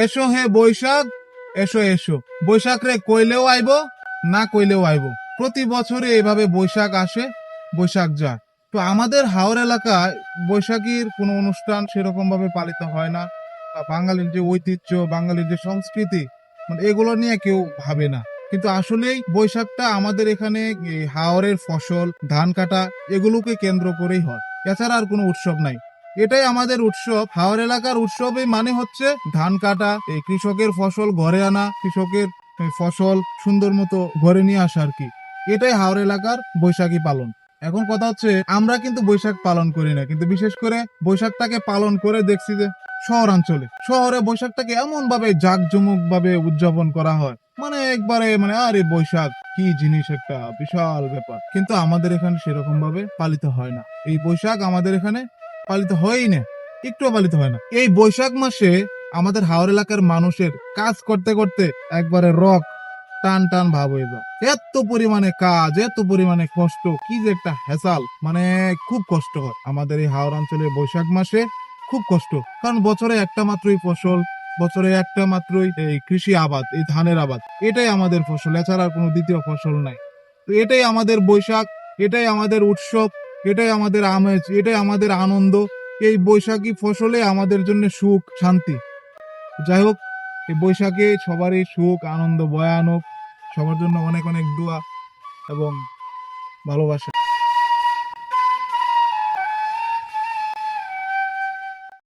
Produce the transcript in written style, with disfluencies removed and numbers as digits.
এসো হে বৈশাখ, এসো এসো। বৈশাখ রে কইলেও আইব, না কইলেও আইব। প্রতি বছরে এভাবে বৈশাখ আসে, বৈশাখ যায়। তো আমাদের হাওর এলাকায় বৈশাখীর কোনো অনুষ্ঠান সেরকম ভাবে পালিত হয় না, বা বাঙালির যে ঐতিহ্য, বাঙালির যে সংস্কৃতি, মানে এগুলো নিয়ে কেউ ভাবে না। কিন্তু আসলেই বৈশাখটা আমাদের এখানে এই হাওরের ফসল, ধান কাটা, এগুলোকে কেন্দ্র করেই হয়। এছাড়া আর কোনো উৎসব নাই। এটাই আমাদের উৎসব। হাওর এলাকার উৎসবে মানে হচ্ছে ধান কাটা, এই কৃষকের ফসল ঘরে আনা, কৃষকের ফসল সুন্দর মতো ঘরে নিয়ে আসা আর কি। এটাই হাওর এলাকার বৈশাখী পালন। এখন কথা হচ্ছে, আমরা কিন্তু বৈশাখ পালন করি না, কিন্তু বিশেষ করে বৈশাখটাকে পালন করে দেখছি যে শহরাঞ্চলে, শহরে বৈশাখটাকে এমন ভাবে জাঁকজমক ভাবে উদযাপন করা হয়, মানে একবারে মানে আরে বৈশাখ কি জিনিস, একটা বিশাল ব্যাপার। কিন্তু আমাদের এখানে সেরকম ভাবে পালিত হয় না। এই বৈশাখ আমাদের এখানে পালিত হয়ই না, একটুও পালিত হয় না। এই বৈশাখ মাসে আমাদের হাওর এলাকার মানুষের কাজ করতে করতে একবারে রক টান টান ভাব হয়ে যায়। এত পরিমাণে কাজ, এত পরিমাণে কষ্ট, কি যে একটা হেসাল, মানে খুব কষ্ট হয় আমাদের এই হাওর অঞ্চলে বৈশাখ মাসে। খুব কষ্ট, কারণ বছরে একটা মাত্রই ফসল, বছরে একটা মাত্রই এই কৃষি আবাদ, এই ধানের আবাদ, এটাই আমাদের ফসল, এছাড়া আর কোনো দ্বিতীয় ফসল নাই। তো এটাই আমাদের বৈশাখ, এটাই আমাদের উৎসব, এটাই আমাদের আমেজ, এটাই আমাদের আনন্দ। এই বৈশাখী ফসলে আমাদের জন্য সুখ শান্তি। যাই হোক, এই বৈশাখে সবারই সুখ আনন্দ বয়ে আনুক, সবার জন্য অনেক অনেক দোয়া এবং ভালোবাসা।